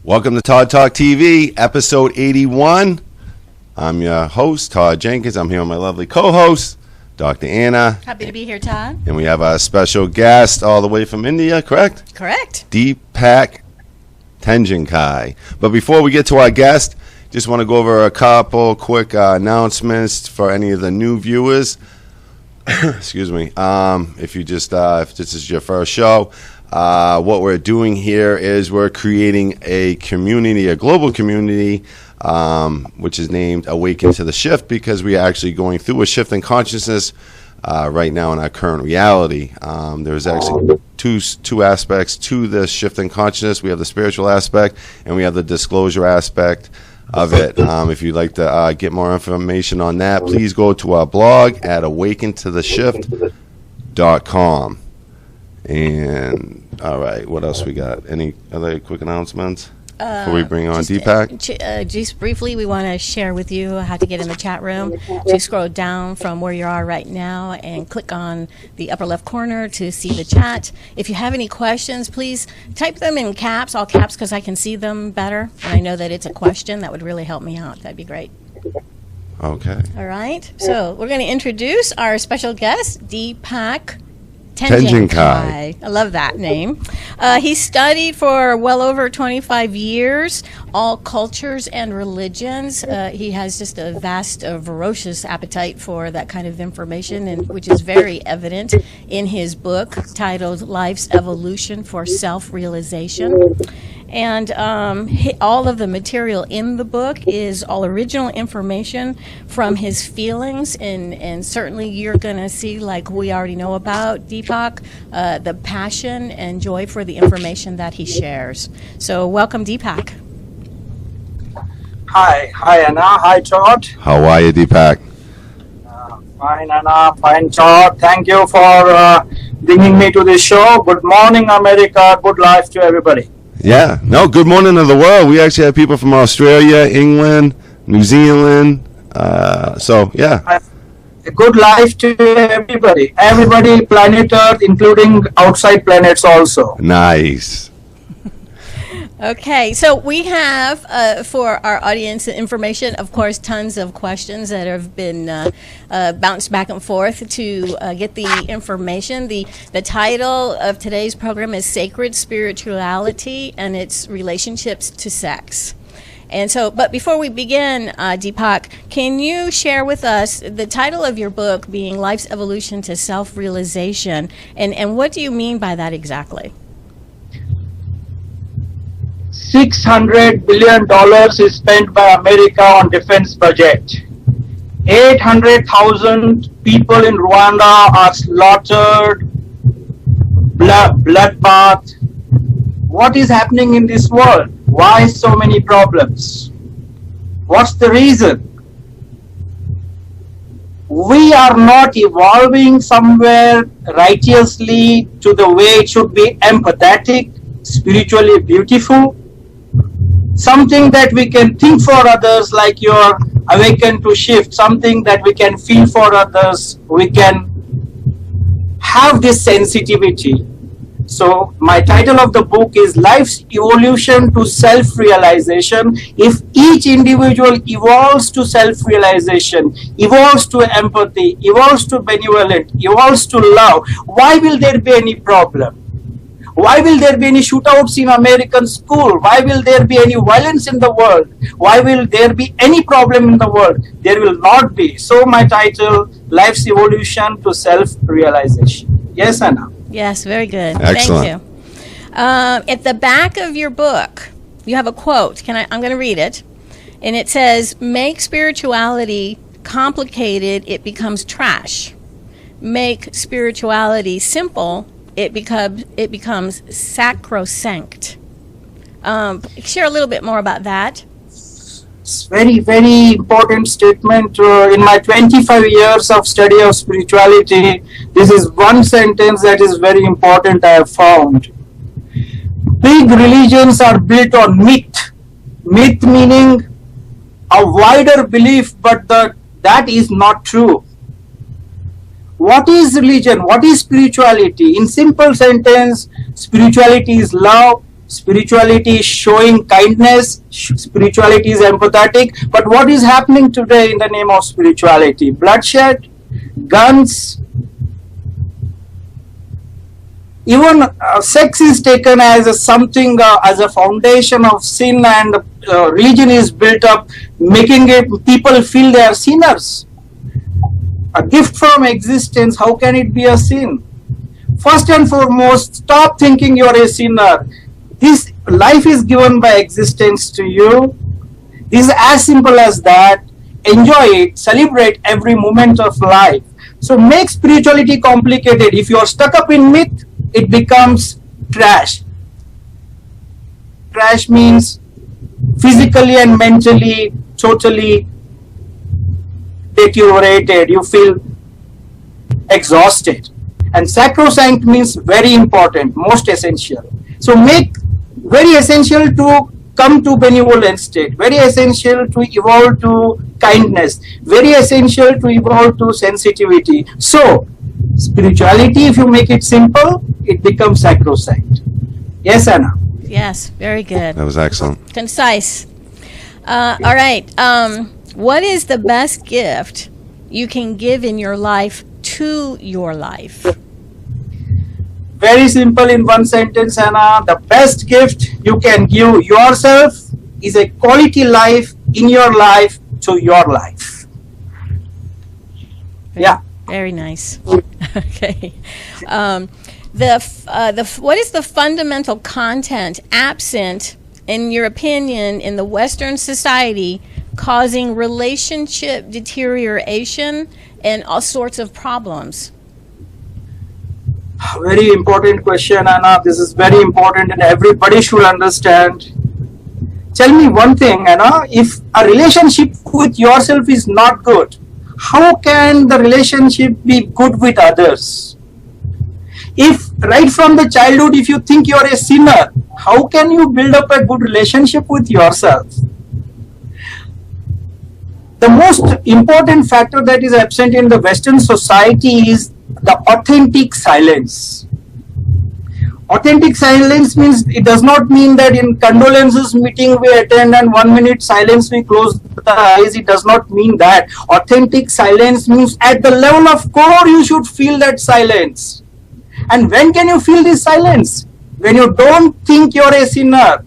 Welcome to Todd Talk TV, episode 81. I'm your host, Todd Jenkins. I'm here with my lovely co-host, Dr. Anna. Happy to be here, Todd. And we have our special guest all the way from India, correct? Correct. Deepak Tenjankai. But before we get to our guest, just want to go over a couple quick announcements for any of the new viewers. Excuse me. If this is your first show, what we're doing here is we're creating a community, a global community, which is named Awaken to the Shift, because we are actually going through a shift in consciousness right now in our current reality. There's actually two aspects to this shift in consciousness. We have the spiritual aspect and we have the disclosure aspect of it. If you'd like to get more information on that, please go to our blog at awakentotheshift.com. And all right, what else we got? Any other quick announcements before we bring on Deepak? Just briefly, we want to share with you how to get in the chat room. Just scroll down from where you are right now and click on the upper left corner to see the chat. If you have any questions, please type them in caps, all caps, because I can see them better. And I know that it's a question. That would really help me out. That'd be great. Okay. All right. So we're going to introduce our special guest, Deepak Tenjankai. I love that name. He studied for well over 25 years, all cultures and religions. He has just a vast, ferocious appetite for that kind of information, and which is very evident in his book titled Life's Evolution for Self-Realization. And all of the material in the book is all original information from his feelings, and certainly you're going to see, like we already know about Deepak, the passion and joy for the information that he shares. So welcome, Deepak. Hi Anna, hi Todd. How are you, Deepak? Fine Anna, fine Todd. Thank you for bringing me to this show. Good morning America, good life to everybody. Yeah, no, good morning to the world. We actually have people from Australia, England, New Zealand. So, yeah. A good life to everybody. Everybody, planet Earth, including outside planets also. Nice. Okay, so we have for our audience information, of course, tons of questions that have been bounced back and forth to get the information. The title of today's program is Sacred Spirituality and its Relationships to Sex. And so, but before we begin, Deepak, can you share with us the title of your book being Life's Evolution to Self-Realization, and what do you mean by that exactly? $600 billion is spent by America on defense budget. 800,000 people in Rwanda are slaughtered, bloodbath. What is happening in this world? Why so many problems? What's the reason? We are not evolving somewhere righteously to the way it should be, empathetic, spiritually beautiful. Something that we can think for others, like your awaken to shift, something that we can feel for others, we can have this sensitivity. So my title of the book is Life's Evolution to Self-Realization. If each individual evolves to self-realization, evolves to empathy, evolves to benevolence, evolves to love, why will there be any problem? Why will there be any shootouts in American school? Why will there be any violence in the world? Why will there be any problem in the world? There will not be. So my title, Life's Evolution to Self-Realization. Yes, Anna? Yes, very good. Excellent. Thank you. At the back of your book, you have a quote. I'm going to read it. And it says, make spirituality complicated, it becomes trash. Make spirituality simple, it becomes sacrosanct. Share a little bit more about that. It's very, very important statement. In my 25 years of study of spirituality, this is one sentence that is very important I have found. Big religions are built on myth. Myth meaning a wider belief, but that is not true. What is religion? What is spirituality? In simple sentence, spirituality is love, Spirituality is showing kindness. Spirituality is empathetic. But what is happening today in the name of spirituality? Bloodshed, guns, even sex is taken as something, as a foundation of sin, and religion is built up, making it people feel they are sinners. A gift from existence, how can it be a sin? First and foremost, stop thinking you are a sinner. This life is given by existence to you. This is as simple as that. Enjoy it, celebrate every moment of life. So make spirituality complicated. If you are stuck up in myth, it becomes trash. Trash means physically and mentally totally deteriorated. You feel exhausted. And sacrosanct means very important, most essential. So make very essential to come to benevolent state, very essential to evolve to kindness, very essential to evolve to sensitivity. So spirituality, if you make it simple, it becomes sacrosanct. Yes, Anna? Yes, very good. That was excellent. Concise. All right. What is the best gift you can give in your life to your life? Very simple in one sentence, Anna. The best gift you can give yourself is a quality life in your life to your life. Yeah. Very nice. Okay. What is the fundamental content absent, in your opinion, in the Western society causing relationship deterioration and all sorts of problems? Very important question, Anna. This is very important and everybody should understand. Tell me one thing, Anna. If a relationship with yourself is not good, how can the relationship be good with others? If right from the childhood, if you think you are a sinner, how can you build up a good relationship with yourself? The most important factor that is absent in the Western society is the authentic silence. Authentic silence means, it does not mean that in condolences meeting we attend and 1 minute silence we close the eyes. It does not mean that. Authentic silence means at the level of core you should feel that silence. And when can you feel this silence? When you don't think you're a sinner.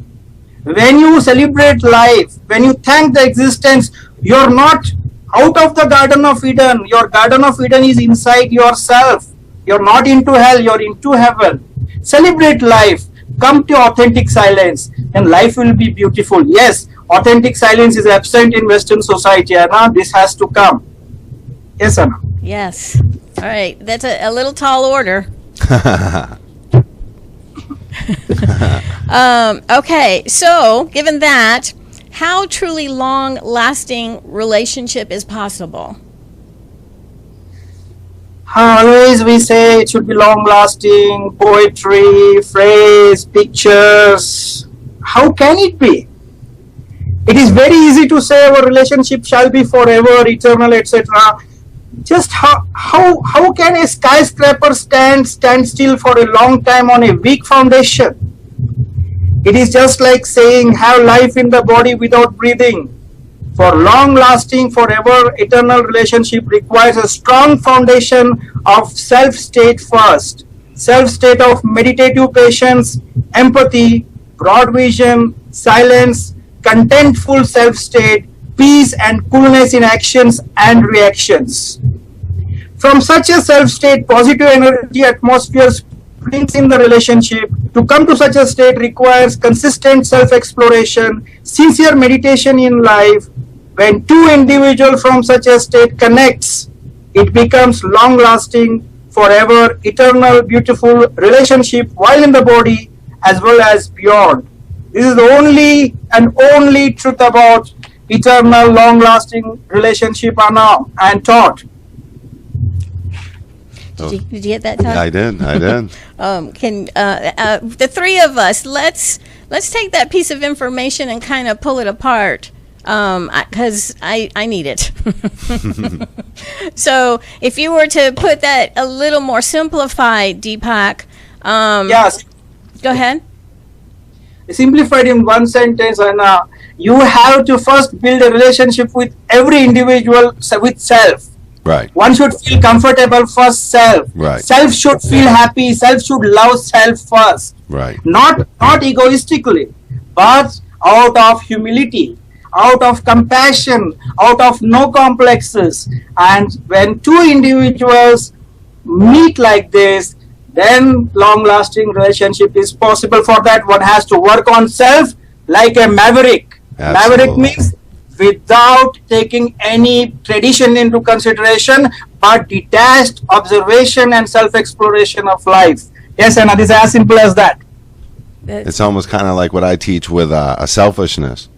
When you celebrate life. When you thank the existence. You're not out of the Garden of Eden. Your Garden of Eden is inside yourself. You're not into hell, you're into heaven. Celebrate life. Come to authentic silence and life will be beautiful. Yes, authentic silence is absent in Western society, Anna. This has to come. Yes, Anna. Yes. All right. That's a little tall order. Okay. So, given that, how truly long-lasting relationship is possible? Always we say it should be long-lasting, poetry, phrase, pictures. How can it be? It is very easy to say our relationship shall be forever, eternal, etc. Just how can a skyscraper stand still for a long time on a weak foundation? It is just like saying have life in the body without breathing. For long-lasting, forever, eternal relationship requires a strong foundation of self-state first. Self-state of meditative patience, empathy, broad vision, silence, contentful self-state, peace and coolness in actions and reactions. From such a self-state, positive energy atmosphere springs in the relationship. To come to such a state requires consistent self-exploration, sincere meditation in life. When two individuals from such a state connects, it becomes long-lasting, forever, eternal, beautiful relationship while in the body as well as beyond. This is the only and only truth about eternal, long-lasting relationship, Anna, and taught. Did you get that, Todd? I did. The three of us, let's take that piece of information and kind of pull it apart, because I need it. So if you were to put that a little more simplified, Deepak, Yes. Go ahead. simplified in one sentence, and you have to first build a relationship with every individual with self. Right. One should feel comfortable first self. Right. Self should feel happy. Self should love self first. Right. Not egoistically, but out of humility, out of compassion, out of no complexes. And when two individuals meet like this, then long-lasting relationship is possible. For that, one has to work on self like a maverick. Absolutely. Maverick means without taking any tradition into consideration, but detached observation and self-exploration of life. Yes, Anna, this is as simple as that. It's almost kind of like what I teach with a selfishness.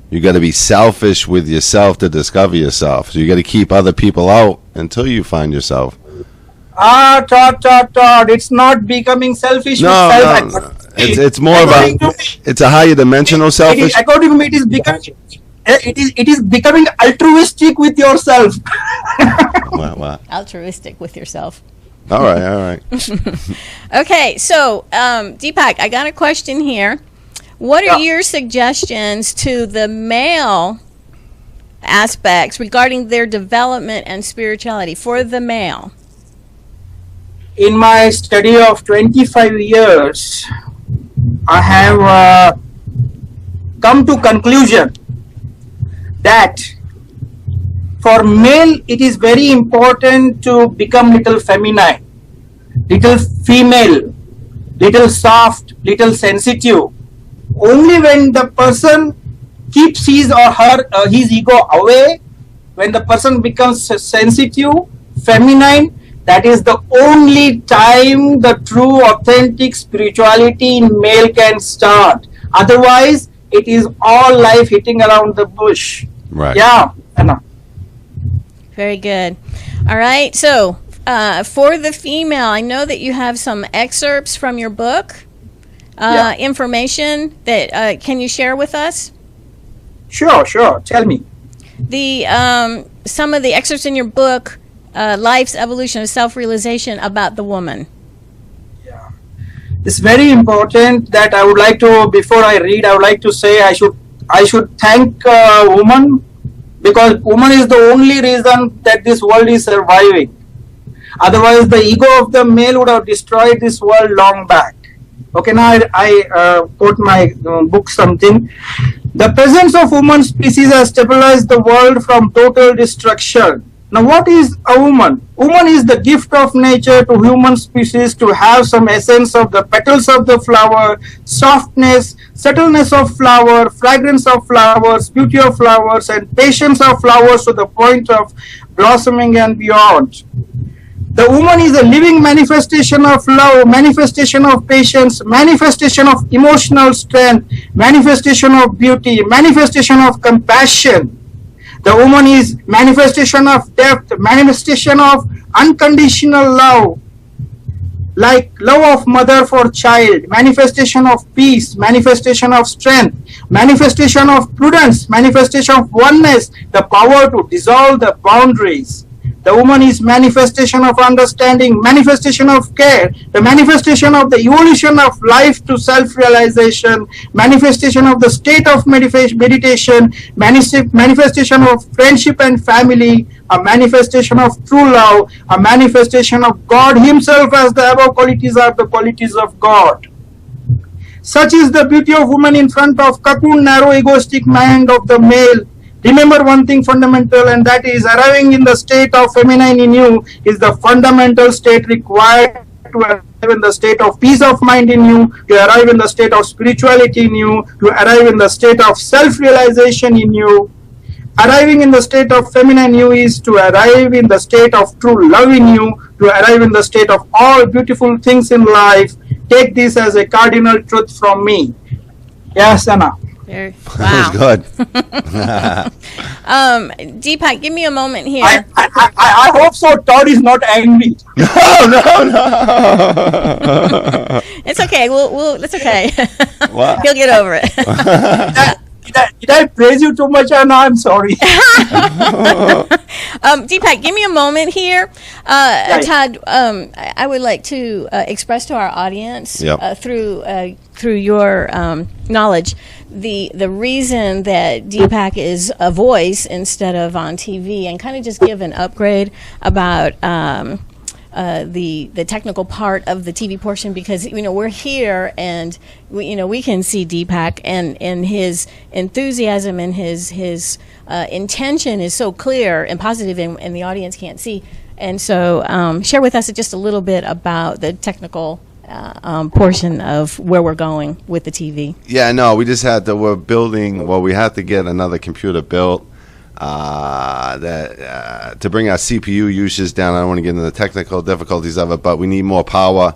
You got to be selfish with yourself to discover yourself. So you got to keep other people out until you find yourself. Todd. It's not becoming selfish with self. No. It's more about, it's a higher dimensional selfish. According to me, it is becoming altruistic with yourself. Wow. Altruistic with yourself. All right. Okay, so Deepak, I got a question here. What are your suggestions to the male aspects regarding their development and spirituality for the male? In my study of 25 years, I have come to conclusion that for male it is very important to become little feminine, little female, little soft, little sensitive. Only when the person keeps his or her his ego away, when the person becomes sensitive, feminine, that is the only time the true authentic spirituality in male can start. Otherwise, it is all life hitting around the bush. Right. Yeah. Anna. Very good. All right, so for the female, I know that you have some excerpts from your book, information that can you share with us? Sure. Tell me. The some of the excerpts in your book, Life's Evolution of Self-Realization about the woman. Yeah. It's very important that I would like to, before I read, I would like to say I should thank woman, because woman is the only reason that this world is surviving. Otherwise, the ego of the male would have destroyed this world long back. Okay, now I quote my book something. The presence of human species has stabilized the world from total destruction. Now, what is a woman? Woman is the gift of nature to human species to have some essence of the petals of the flower, softness, subtleness of flower, fragrance of flowers, beauty of flowers, and patience of flowers to the point of blossoming and beyond. The woman is a living manifestation of love, manifestation of patience, manifestation of emotional strength, manifestation of beauty, manifestation of compassion. The woman is manifestation of depth, manifestation of unconditional love, like love of mother for child, manifestation of peace, manifestation of strength, manifestation of prudence, manifestation of oneness, the power to dissolve the boundaries. The woman is manifestation of understanding, manifestation of care, the manifestation of the evolution of life to self-realization, manifestation of the state of meditation, manifestation of friendship and family, a manifestation of true love, a manifestation of God Himself, as the above qualities are the qualities of God. Such is the beauty of woman in front of cocoon, narrow, egoistic mind of the male. Remember one thing fundamental, and that is arriving in the state of feminine in you is the fundamental state required to arrive in the state of peace of mind in you, to arrive in the state of spirituality in you, to arrive in the state of self-realization in you. Arriving in the state of feminine you is to arrive in the state of true love in you, to arrive in the state of all beautiful things in life. Take this as a cardinal truth from me. Yes, Anna. Wow. That was good. Deepak, give me a moment here. I hope so. Todd is not angry. No. It's okay. It's okay. Wow. He'll get over it. Did I praise you too much, Anna? I'm sorry. Deepak, give me a moment here. Right. Todd, I would like to express to our audience Yep. through your knowledge the reason that Deepak is a voice instead of on TV, and kind of just give an upgrade about the technical part of the TV portion, because we're here and we can see Deepak and his enthusiasm and his intention is so clear and positive, and the audience can't see. And so share with us just a little bit about the technical portion of where we're going with the TV. Yeah, no, we just had to. We're building. Well, we had to get another computer built to bring our CPU usage down. I don't want to get into the technical difficulties of it, but we need more power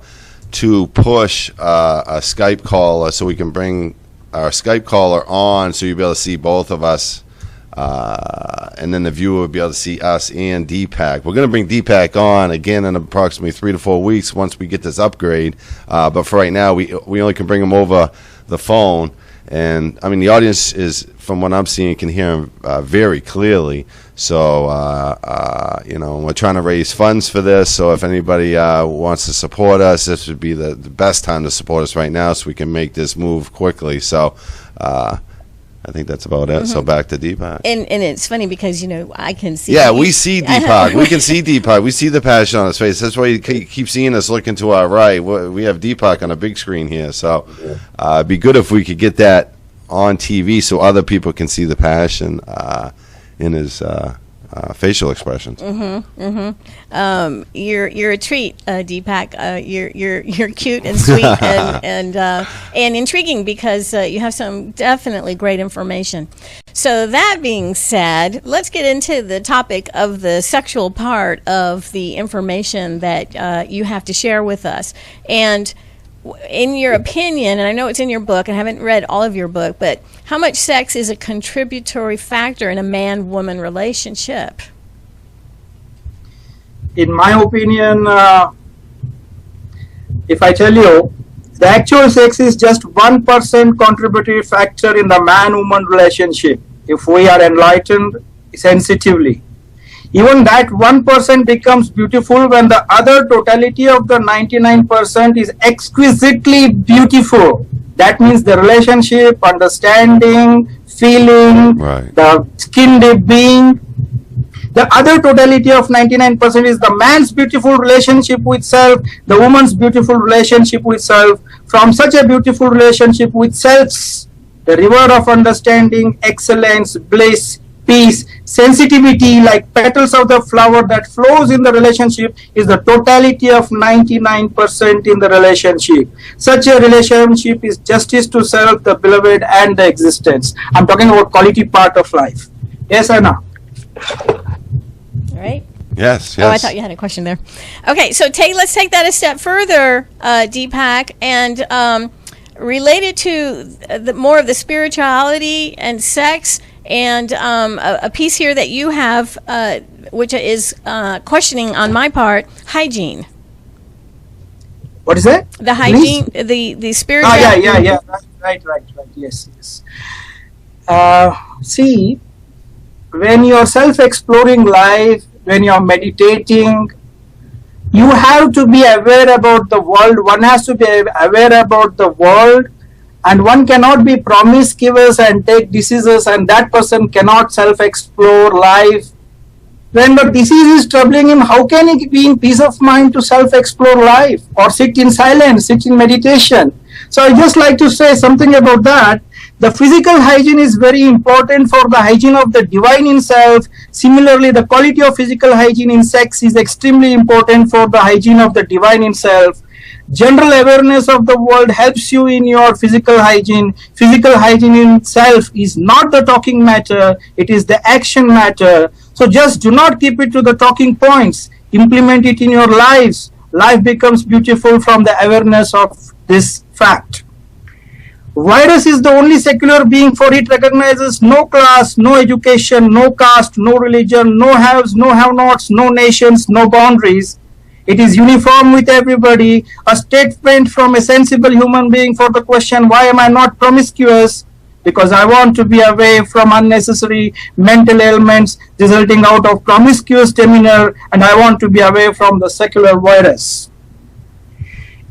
to push a Skype caller, so we can bring our Skype caller on, so you'll be able to see both of us, and then the viewer will be able to see us and Deepak. We're going to bring Deepak on again in approximately 3 to 4 weeks once we get this upgrade. But for right now, we only can bring him over the phone. And I mean, the audience is, from what I'm seeing, can hear him very clearly. So we're trying to raise funds for this. So if anybody wants to support us, this would be the best time to support us right now, so we can make this move quickly. So I think that's about it. So back to Deepak. And it's funny because I can see. Yeah, we see Deepak. We can see Deepak. We see the passion on his face. That's why you keep seeing us looking to our right. We have Deepak on a big screen here. So it'd be good if we could get that on TV so other people can see the passion in his facial expressions. You're a treat, Deepak. You're cute and sweet and intriguing, because you have some definitely great information. So that being said, let's get into the topic of the sexual part of the information that you have to share with us. And in your opinion, and I know it's in your book, I haven't read all of your book, but how much sex is a contributory factor in a man-woman relationship? In my opinion, if I tell you, the actual sex is just 1% contributory factor in the man-woman relationship, if we are enlightened sensitively. Even that 1% becomes beautiful when the other totality of the 99% is exquisitely beautiful. That means the relationship, understanding, feeling, Right. the skin deep being. The other totality of 99% is the man's beautiful relationship with self, the woman's beautiful relationship with self. From such a beautiful relationship with selves, the river of understanding, excellence, bliss, peace, sensitivity, like petals of the flower that flows in the relationship, is the totality of 99% in the relationship. Such a relationship is justice to self, the beloved, and the existence. I'm talking about quality part of life. Yes, Anna? All right. Yes, Oh, I thought you had a question there. Okay, so let's take that a step further, Deepak, and related to more of the spirituality and sex, and a piece here that you have, which is questioning on my part, hygiene. What is that? The hygiene, the spiritual. Yeah. Right. Yes. See, when you're self-exploring life, when you're meditating, you have to be aware about the world. One has to be aware about the world, and one cannot be promiscuous and take diseases, and that person cannot self-explore life. When the disease is troubling him, how can he be in peace of mind to self-explore life or sit in silence, sit in meditation? So I just like to say something about that. The physical hygiene is very important for the hygiene of the divine in self. Similarly, the quality of physical hygiene in sex is extremely important for the hygiene of the divine in self. General awareness of the world helps you in your physical hygiene. Physical hygiene in self is not the talking matter, it is the action matter. So just do not keep it to the talking points. Implement it in your lives. Life becomes beautiful from the awareness of this fact. Virus is the only secular being, for it recognizes no class, no education, no caste, no religion, no haves, no have-nots, no nations, no boundaries. It is uniform with everybody. A statement from a sensible human being for the question, why am I not promiscuous? because I want to be away from unnecessary mental ailments resulting out of promiscuous demeanor, and I want to be away from the secular virus.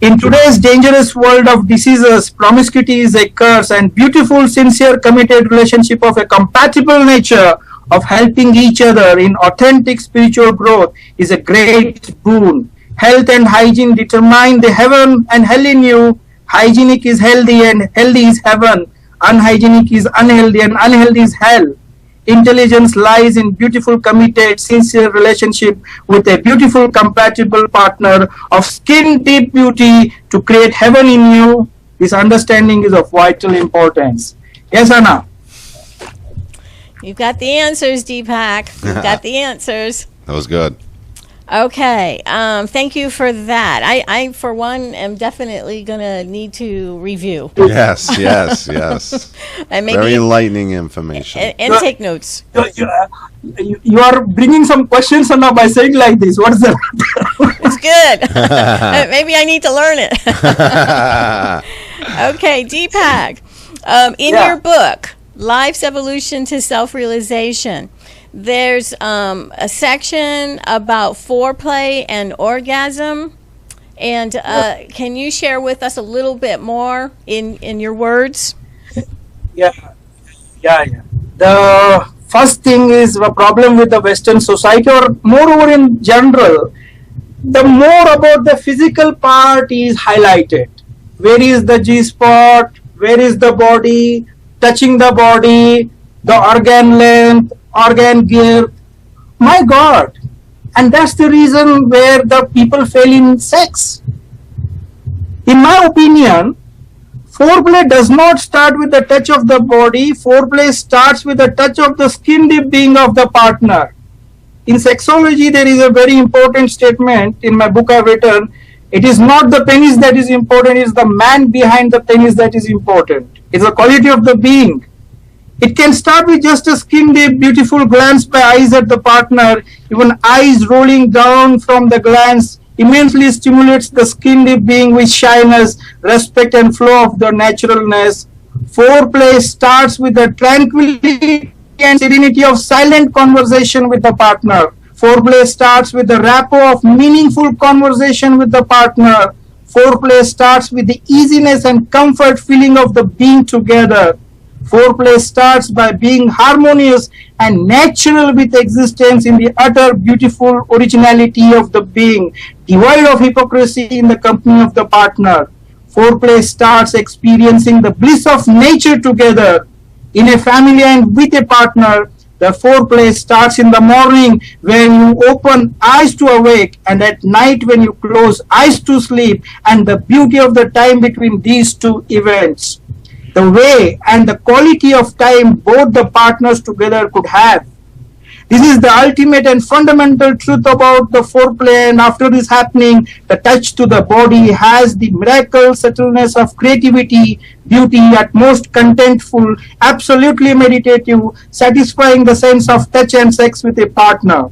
In today's dangerous world of diseases, promiscuity is a curse, and beautiful, sincere, committed relationship of a compatible nature of helping each other in authentic spiritual growth is a great boon. Health and hygiene determine the heaven and hell in you. Hygienic is healthy and healthy is heaven. Unhygienic is unhealthy and unhealthy is hell. Intelligence lies in beautiful, committed, sincere relationship with a beautiful, compatible partner of skin deep beauty to create heaven in you. This understanding is of vital importance. Yes, Anna? You've got the answers, Deepak. You've got the answers. That was good. Okay. Thank you for that. I, for one, am definitely going to need to review Yes. and Very enlightening information. and take notes. You are bringing some questions, Anna, by saying like this. What is that? It's good. Maybe I need to learn it. Okay, Deepak. In Yeah. your book, Life's Evolution to Self-Realization, there's a section about foreplay and orgasm. And can you share with us a little bit more in your words? Yeah. The first thing is a problem with the Western society, or moreover in general, the more about the physical part is highlighted. Where is the G-spot? Where is the body? Touching the body, the organ length, organ girth. My God. And that's the reason where the people fail in sex. In my opinion, foreplay does not start with the touch of the body. Foreplay starts with the touch of the skin deep being of the partner. In sexology, there is a very important statement in my book I've written. It is not the penis that is important, it is the man behind the penis that is important. It's the quality of the being. It can start with just a skin deep, beautiful glance by eyes at the partner. Even eyes rolling down from the glance immensely stimulates the skin deep being with shyness, respect, and flow of the naturalness. Foreplay starts with the tranquility and serenity of silent conversation with the partner. Foreplay starts with the rapport of meaningful conversation with the partner. Foreplay starts with the easiness and comfort feeling of the being together. Foreplay starts by being harmonious and natural with existence in the utter beautiful originality of the being, devoid of hypocrisy in the company of the partner. Foreplay starts experiencing the bliss of nature together in a family and with a partner. The foreplay starts in the morning when you open eyes to awake, and at night when you close eyes to sleep, and the beauty of the time between these two events. The way and the quality of time both the partners together could have. This is the ultimate and fundamental truth about the foreplay, and after this happening, the touch to the body has the miracle subtleness of creativity, beauty, at most contentful, absolutely meditative, satisfying the sense of touch and sex with a partner.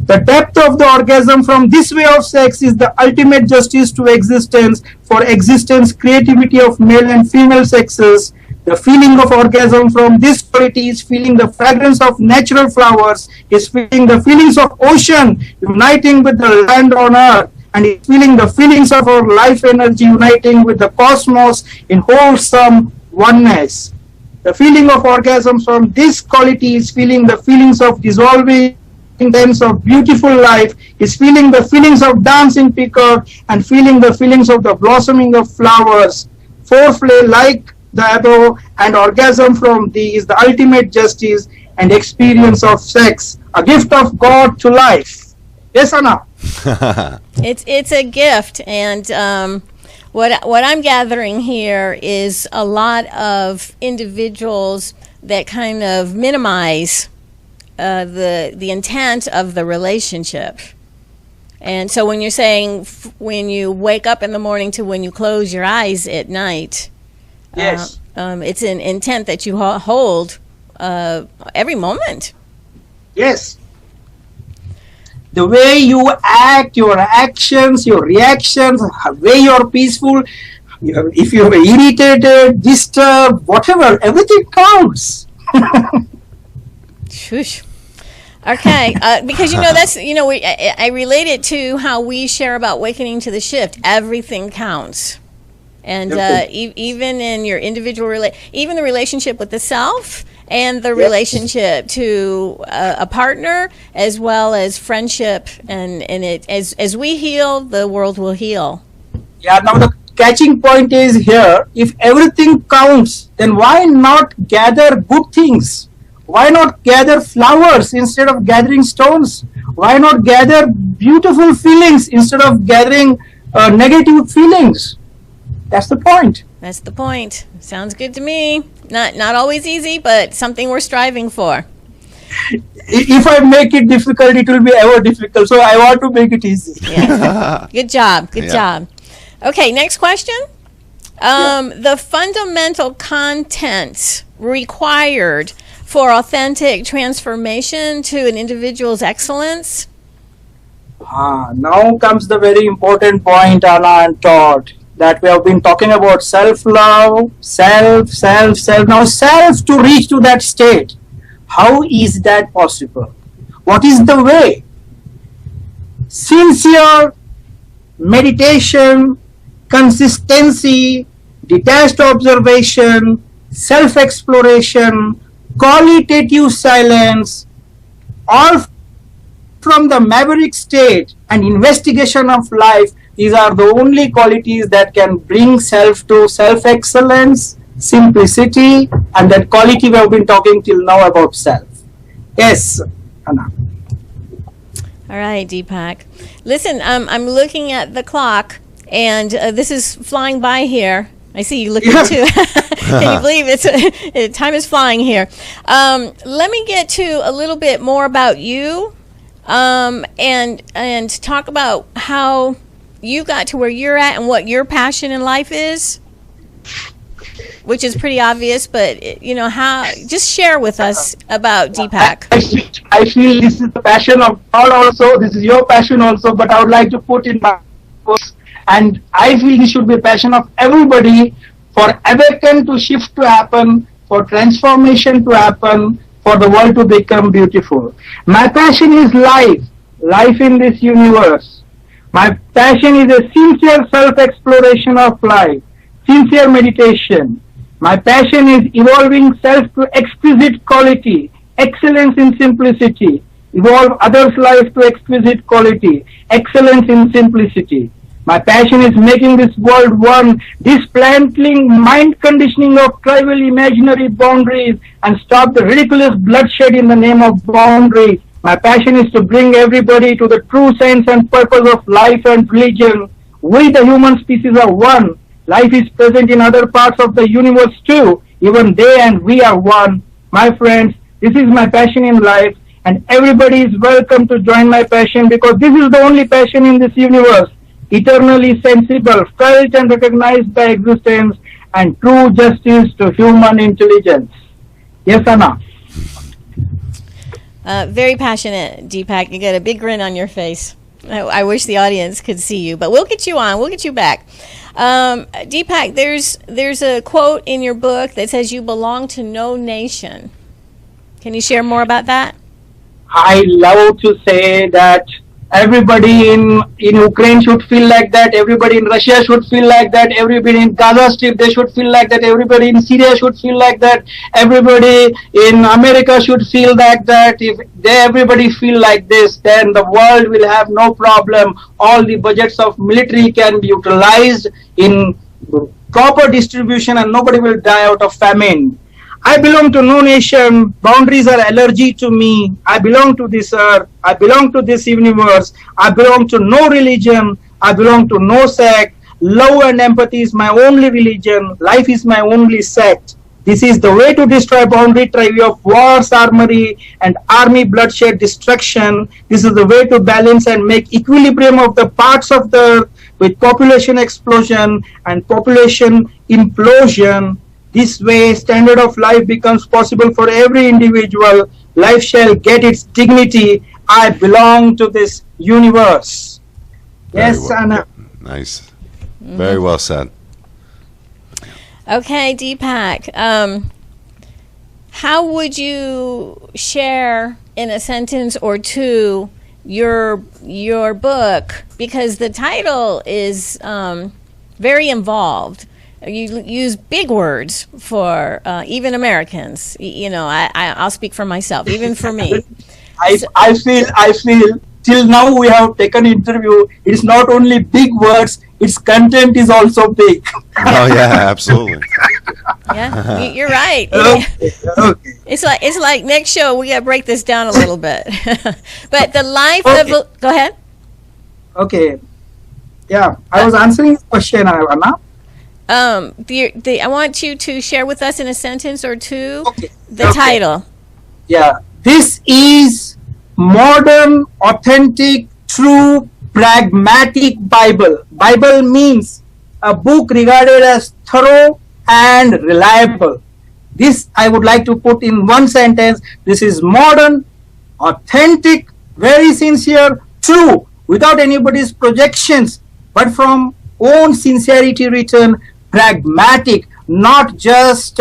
The depth of the orgasm from this way of sex is the ultimate justice to existence, for existence, creativity of male and female sexes. The feeling of orgasm from this quality is feeling the fragrance of natural flowers, is feeling the feelings of ocean uniting with the land on earth, and is feeling the feelings of our life energy uniting with the cosmos in wholesome oneness. The feeling of orgasm from this quality is feeling the feelings of dissolving sense of beautiful life, is feeling the feelings of dancing peacock, and feeling the feelings of the blossoming of flowers. Foreplay like the above and orgasm from these, the ultimate justice and experience of sex, a gift of God to life. Yes, Anna? It's a gift, and what I'm gathering here is a lot of individuals that kind of minimize the intent of the relationship. And so when you're saying when you wake up in the morning to when you close your eyes at night, Yes. it's an intent that you hold every moment. Yes. The way you act, your actions, your reactions, the way you're peaceful, If you're irritated, disturbed, whatever, everything counts. Shush. Okay, because that's I relate it to how we share about awakening to the shift. Everything counts, and even in your individual even the relationship with the self and the relationship to a partner, as well as friendship, and it as we heal, the world will heal. Yeah. Now the catching point is here: if everything counts, then why not gather good things? Why not gather flowers instead of gathering stones? Why not gather beautiful feelings instead of gathering negative feelings? That's the point. That's the point. Sounds good to me. Not always easy, but something we're striving for. If I make it difficult, it will be ever difficult. So I want to make it easy. Yes. Good job. Good job. Okay, next question. The fundamental content required for authentic transformation to an individual's excellence? Now comes the very important point, Anna and Todd, that we have been talking about self-love, self. Now self to reach to that state. How is that possible? What is the way? Sincere meditation, consistency, detached observation, self-exploration, qualitative silence, all from the maverick state and investigation of life. These are the only qualities that can bring self to self-excellence, simplicity, and that quality we have been talking till now about self. Yes, Anna. All right, Deepak. Listen, I'm looking at the clock, and this is flying by here. I see you looking too. Can you believe time is flying here? Let me get to a little bit more about you, and talk about how you got to where you're at and what your passion in life is, which is pretty obvious. But how? Just share with us about Deepak. I feel this is the passion of God also. This is your passion also. But I would like to put in my words. And I feel this should be a passion of everybody for awaken to shift to happen, for transformation to happen, for the world to become beautiful. My passion is life in this universe. My passion is a sincere self-exploration of life, sincere meditation. My passion is evolving self to exquisite quality, excellence in simplicity, evolve others' life to exquisite quality, excellence in simplicity. My passion is making this world one, dismantling mind conditioning of tribal imaginary boundaries and stop the ridiculous bloodshed in the name of boundaries. My passion is to bring everybody to the true sense and purpose of life and religion. We, the human species, are one. Life is present in other parts of the universe too. Even they and we are one. My friends, this is my passion in life, and everybody is welcome to join my passion, because this is the only passion in this universe. Eternally sensible, felt and recognized by existence, and true justice to human intelligence. Yes, Anna? Very passionate, Deepak. You got a big grin on your face. I wish the audience could see you, but we'll get you on. We'll get you back. Deepak, there's a quote in your book that says you belong to no nation. Can you share more about that? I love to say that everybody in Ukraine should feel like that. Everybody in Russia should feel like that. Everybody in Gaza Strip, they should feel like that. Everybody in Syria should feel like that. Everybody in America should feel like that. If everybody feel like this, then the world will have no problem. All the budgets of military can be utilized in proper distribution, and nobody will die out of famine. I belong to no nation. Boundaries are allergy to me. I belong to this earth. I belong to this universe. I belong to no religion. I belong to no sect. Love and empathy is my only religion. Life is my only sect. This is the way to destroy boundary tribe of wars, armory, and army bloodshed destruction. This is the way to balance and make equilibrium of the parts of the earth with population explosion and population implosion. This way, standard of life becomes possible for every individual. Life shall get its dignity. I belong to this universe. Yes, Anna. Nice. Very well said. Okay, Deepak. How would you share in a sentence or two your book? Because the title is very involved. You use big words for even Americans. I'll speak for myself, even for me. I feel till now we have taken interview. It's not only big words, its content is also big. Oh yeah, absolutely. Yeah, you're right. Okay. It's like next show we gotta break this down a little bit. But the life of go ahead. Okay. Yeah, I was answering the question, Anna. I want you to share with us in a sentence or two the Okay. title. Yeah, this is modern, authentic, true, pragmatic Bible. Bible means a book regarded as thorough and reliable. This I would like to put in one sentence. This is modern, authentic, very sincere, true, without anybody's projections, but from own sincerity written, pragmatic, not just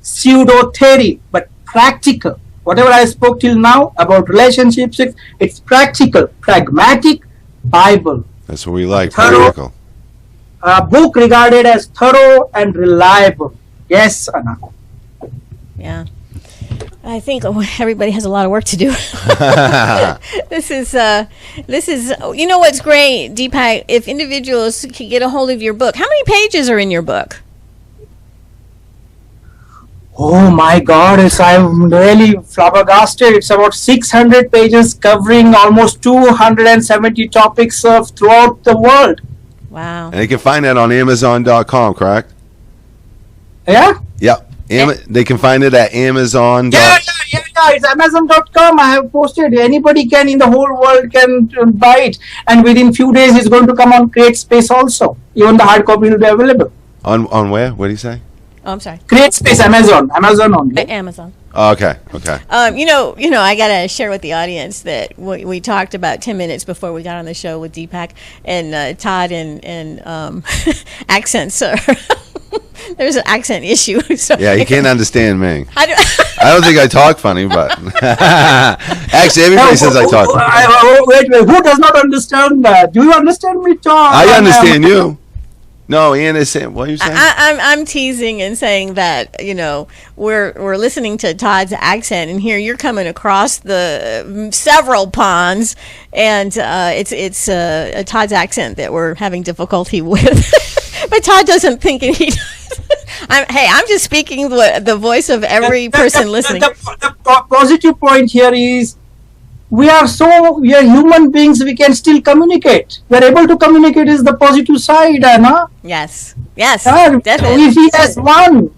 pseudo theory, but practical. Whatever I spoke till now about relationships, it's practical, pragmatic Bible. That's what we like. Thorough. Practical. A book regarded as thorough and reliable. Yes, Anna. Yeah. I think everybody has a lot of work to do. This is what's great, Deepak, if individuals can get a hold of your book. How many pages are in your book? Oh my God, I'm really flabbergasted. It's about 600 pages covering almost 270 topics of throughout the world. Wow. And they can find that on Amazon.com, correct? Yeah? Yep. They can find it at Amazon. Yeah. It's Amazon.com. I have posted. Anybody can in the whole world can buy it. And within few days, it's going to come on CreateSpace also. Even the hard copy will be available. On where? What do you say? Oh, I'm sorry. CreateSpace, Amazon only. Amazon. Oh, okay. Okay. I gotta share with the audience that we talked about 10 minutes before we got on the show with Deepak and Todd and accents. There's an accent issue. So Yeah, he can't understand me. I don't think I talk funny, but actually, everybody says I talk funny. Wait. Who does not understand that? Do you understand me, Tom? I understand you. No, Ian is saying. What are you saying? I'm teasing and saying that we're listening to Todd's accent, and here you're coming across the several ponds, and it's Todd's accent that we're having difficulty with. But Todd doesn't think he does. I'm just speaking the voice of every person listening. The positive point here is we are human beings. We can still communicate. We are able to communicate is the positive side, Anna. Yes, definitely. We feel as one.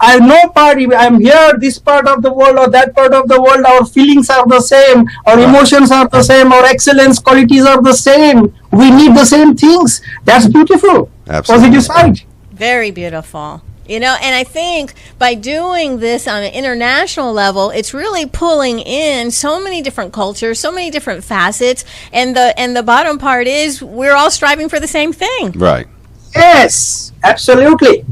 I have no party. I'm here, this part of the world or that part of the world. Our feelings are the same. Our emotions are the same. Our excellence qualities are the same. We need the same things. That's beautiful. Absolutely. Positive side. Very beautiful. And I think by doing this on an international level, it's really pulling in so many different cultures, so many different facets, and the bottom part is we're all striving for the same thing. Right. Yes, absolutely.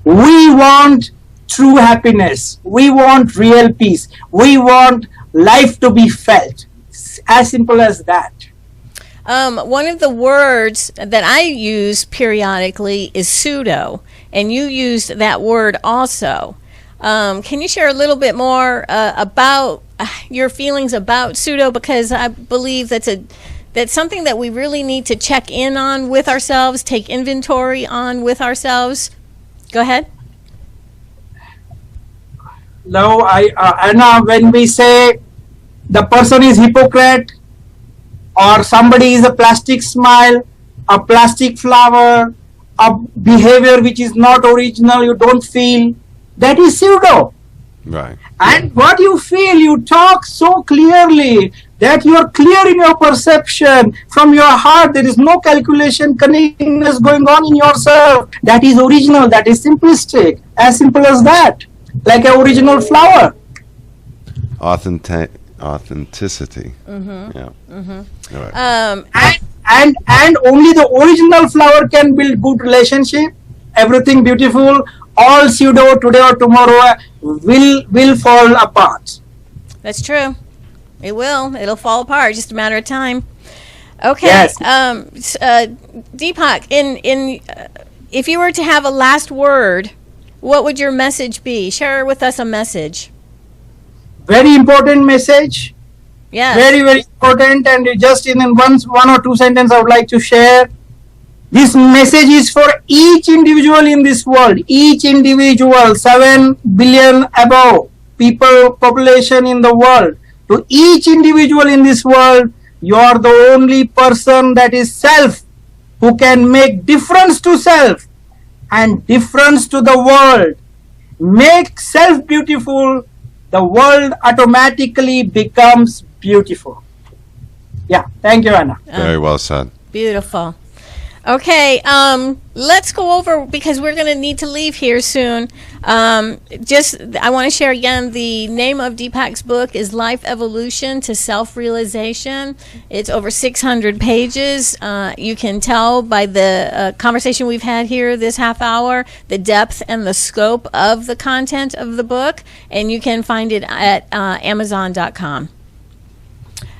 We want true happiness. We want real peace. We want life to be felt. It's as simple as that. One of the words that I use periodically is pseudo, and you used that word also. Can you share a little bit more about your feelings about pseudo? Because I believe that's something that we really need to check in on with ourselves, take inventory on with ourselves. Go ahead. Now, Anna, when we say the person is hypocrite, or somebody is a plastic smile, a plastic flower, a behavior which is not original, you don't feel, that is pseudo. Right. And what you feel, you talk so clearly that you are clear in your perception from your heart. There is no calculation, connectedness going on in yourself. That is original, that is simplistic, as simple as that, like an original flower. Authenticity. Mm-hmm. Yeah. Mm-hmm. All right. And only the original flower can build good relationship, everything beautiful, all pseudo today or tomorrow will fall apart. That's true. It will. It'll fall apart. Just a matter of time. Okay. Yes. Deepak, if you were to have a last word, what would your message be? Share with us a message. Very important message. Yes. Very, very important. And just in one or two sentences, I would like to share. This message is for each individual in this world. Each individual, 7 billion above people population in the world. To each individual in this world, you are the only person that is self, who can make difference to self and difference to the world. Make self beautiful, the world automatically becomes beautiful. Yeah, thank you, Anna. Very well said. Beautiful. Okay, let's go over, because we're going to need to leave here soon. I want to share again, the name of Deepak's book is Life Evolution to Self-Realization. It's over 600 pages. You can tell by the conversation we've had here this half hour, the depth and the scope of the content of the book, and you can find it at Amazon.com.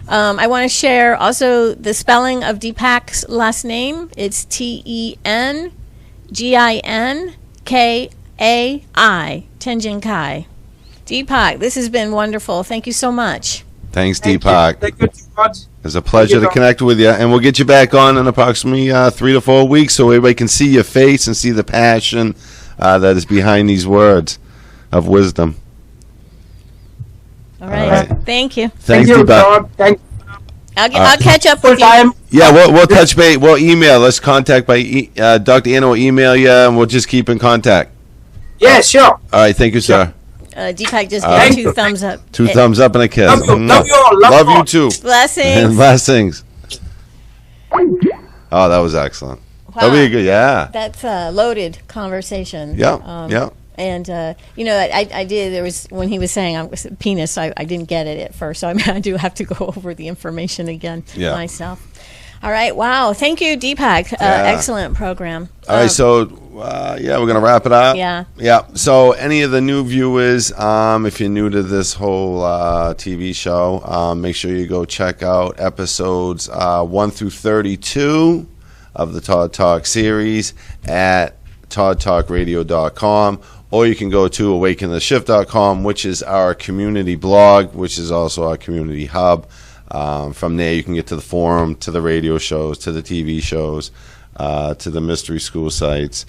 I want to share also the spelling of Deepak's last name. It's Tenginkai, Tenjin Kai. Deepak, this has been wonderful. Thank you so much. Thanks, Thank you. Deepak. Thank you so much. It's a pleasure to connect with you, and we'll get you back on in approximately 3 to 4 weeks so everybody can see your face and see the passion that is behind these words of wisdom. All right. right. Thank you. Thanks, Thank you, Deepak. Lord. Thank you. I'll catch up Full with you. time. Yeah, we'll touch base. We'll email. Let's contact by Dr. Anna will email you, and we'll just keep in contact. Yeah, sure. All right, thank you, sir. Deepak just Thank gave 2 thumbs up. Two thumbs up and a kiss. Love you. Love you all. Love you you all. too. Blessings. And blessings. Oh, that was excellent. That'll be a good. Yeah. That's a loaded conversation. Yeah. Yeah. And, I did, there was, when he was saying penis, I didn't get it at first. So I do have to go over the information again myself. All right. Wow. Thank you, Deepak. Excellent program. All right. So, we're going to wrap it up. Yeah. Yeah. So, any of the new viewers, if you're new to this whole TV show, make sure you go check out episodes 1 through 32 of the Todd Talk series at toddtalkradio.com, or you can go to awakentheshift.com, which is our community blog, which is also our community hub. From there, you can get to the forum, to the radio shows, to the TV shows, to the mystery school sites.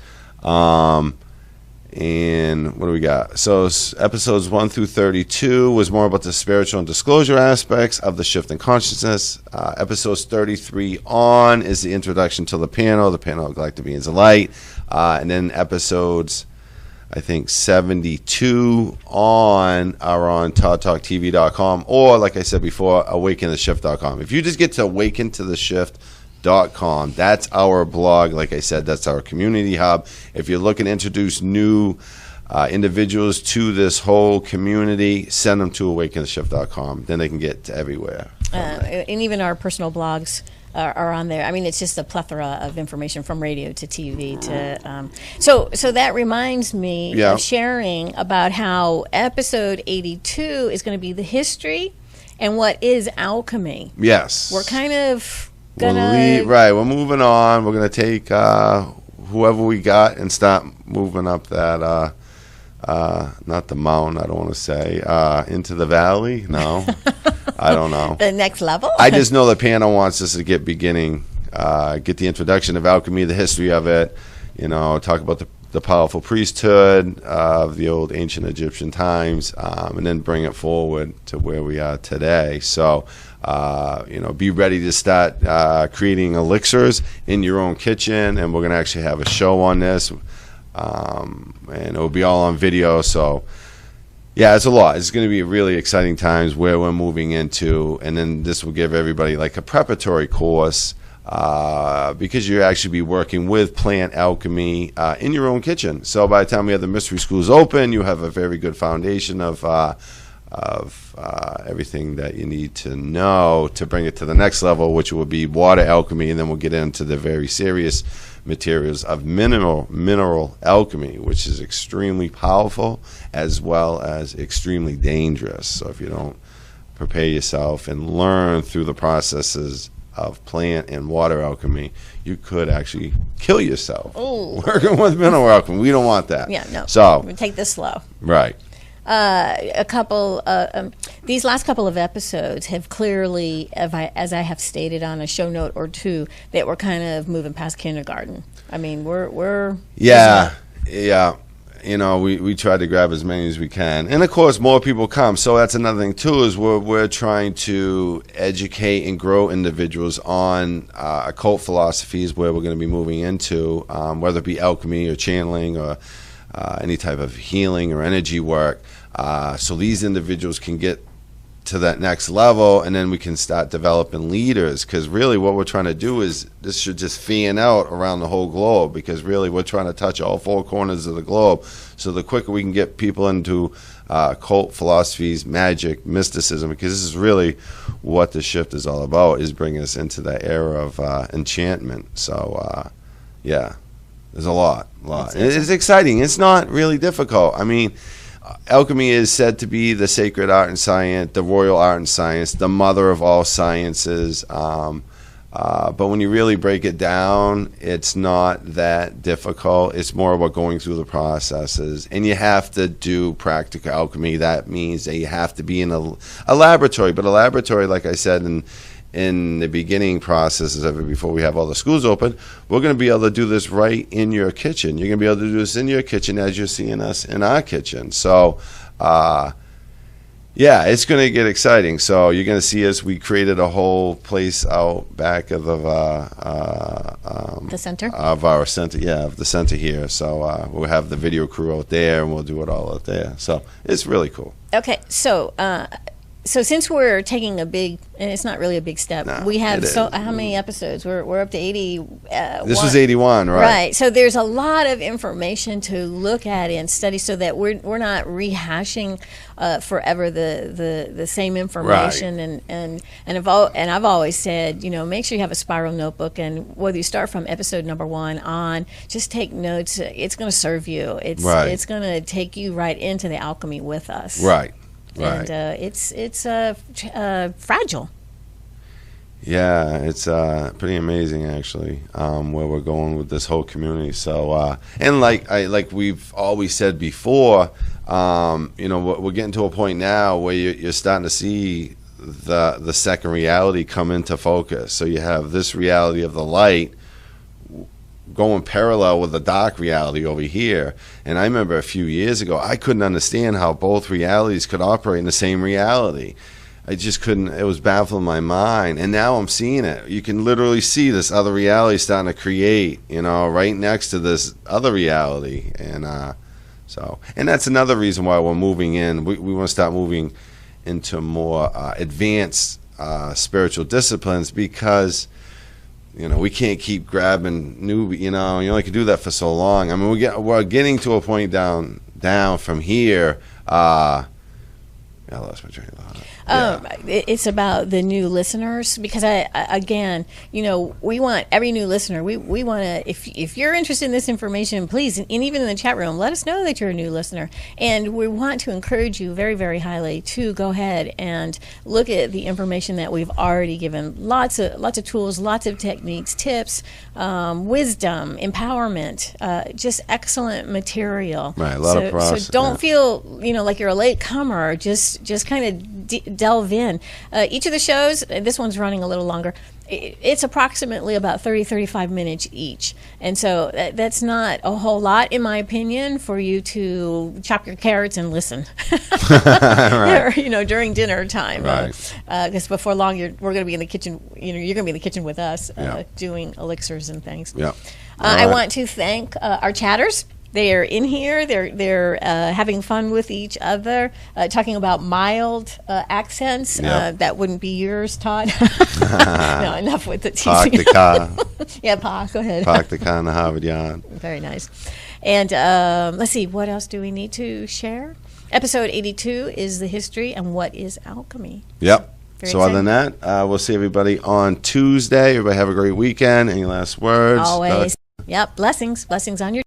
And what do we got? So episodes 1 through 32 was more about the spiritual and disclosure aspects of the shift in consciousness. Episodes 33 on is the introduction to the panel of Galactic Beings of Light. And then episodes, I think 72 on are on ToddTalkTV.com, or like I said before, AwakenTheShift.com. If you just get to AwakenToTheShift.com, that's our blog. Like I said, that's our community hub. If you're looking to introduce new individuals to this whole community, send them to AwakenTheShift.com. Then they can get to everywhere. And even our personal blogs are on there. I mean, it's just a plethora of information from radio to TV to. So that reminds me of sharing about how episode 82 is going to be the history and what is alchemy. Yes. We're kind of we're moving on. We're gonna take whoever we got and start moving up that not the mountain, I don't want to say into the valley. No. I don't know. The next level? I just know that Pano wants us to get the introduction of alchemy, the history of it, talk about the powerful priesthood of the old ancient Egyptian times, and then bring it forward to where we are today. So, be ready to start creating elixirs in your own kitchen, and we're going to actually have a show on this, and it'll be all on video, so... Yeah, it's a lot. It's going to be really exciting times where we're moving into, and then this will give everybody like a preparatory course because you actually be working with plant alchemy in your own kitchen. So by the time we have the mystery schools open, you have a very good foundation of everything that you need to know to bring it to the next level, which will be water alchemy, and then we'll get into the very serious materials of mineral alchemy, which is extremely powerful as well as extremely dangerous. So if you don't prepare yourself and learn through the processes of plant and water alchemy, you could actually kill yourself working with mineral alchemy. We don't want that. Yeah, no. So we take this slow. right. These last couple of episodes have clearly, as I have stated on a show note or two, that we're kind of moving past kindergarten. I mean, we're yeah. You know, we try to grab as many as we can, and of course, more people come. So that's another thing too, is we're trying to educate and grow individuals on occult philosophies, where we're going to be moving into, whether it be alchemy or channeling or any type of healing or energy work. So these individuals can get to that next level, and then we can start developing leaders, because really what we're trying to do is this should just fan out around the whole globe, because really we're trying to touch all four corners of the globe. So the quicker we can get people into occult philosophies, magic, mysticism, because this is really what the shift is all about, is bringing us into that era of enchantment. So yeah, there's a lot. It's exciting. It's not really difficult. I mean, alchemy is said to be the sacred art and science, the royal art and science, the mother of all sciences. But when you really break it down, it's not that difficult. It's more about going through the processes. And you have to do practical alchemy. That means that you have to be in a laboratory. But a laboratory, like I said, in the beginning processes of it, before we have all the schools open, we're going to be able to do this right in your kitchen. You're going to be able to do this in your kitchen as you're seeing us in our kitchen. So, yeah, it's going to get exciting. So you're going to see us. We created a whole place out back of the center of our center. Yeah, of the center here. So we'll have the video crew out there, and we'll do it all out there. So it's really cool. Okay, so since we're taking a big, and it's not really a big step, No, we have it how many episodes? We're up to 80. This was 81, right? Right. So there's a lot of information to look at and study, so that we're not rehashing forever the same information. Right. And I've always said, make sure you have a spiral notebook, and whether you start from episode number 1 on, just take notes. It's going to serve you. It's going to take you right into the alchemy with us. Right. And it's fragile. Yeah, it's pretty amazing actually, where we're going with this whole community. So, and like we've always said before, we're getting to a point now where you're starting to see the second reality come into focus. So you have this reality of the light going parallel with the dark reality over here. And I remember a few years ago, I couldn't understand how both realities could operate in the same reality. I just couldn't. It was baffling my mind. And now I'm seeing it. You can literally see this other reality starting to create, right next to this other reality. And and that's another reason why we're moving in. We want to start moving into more advanced spiritual disciplines, because we can't keep grabbing new. You only can do that for so long. I mean, we're getting to a point down from here. I lost my train of thought. It's about the new listeners, because we want every new listener. We want to, if you're interested in this information, please, and even in the chat room, let us know that you're a new listener. And we want to encourage you very, very highly to go ahead and look at the information that we've already given. Lots of tools, lots of techniques, tips, wisdom, empowerment, just excellent material. Right, a lot of process. So don't feel like you're a late comer. Just kind of delve in. Each of the shows, this one's running a little longer, it's approximately about 30-35 minutes each. And so that's not a whole lot, in my opinion, for you to chop your carrots and listen. Right. During dinner time. Right. Because before long, we're going to be in the kitchen. You're going to be in the kitchen with us Yeah. doing elixirs and things. Yeah. I want to thank our chatters. They are in here. They're having fun with each other, talking about mild accents. Yep. That wouldn't be yours, Todd. No, enough with the Park teasing. the car. Yeah, Pa, go ahead. Park the car in the Harvard Yard. Very nice. And let's see, what else do we need to share? Episode 82 is the history and what is alchemy. Yep. Very So other than that, we'll see everybody on Tuesday. Everybody have a great weekend. Any last words? Always. Yep. Blessings. Blessings on your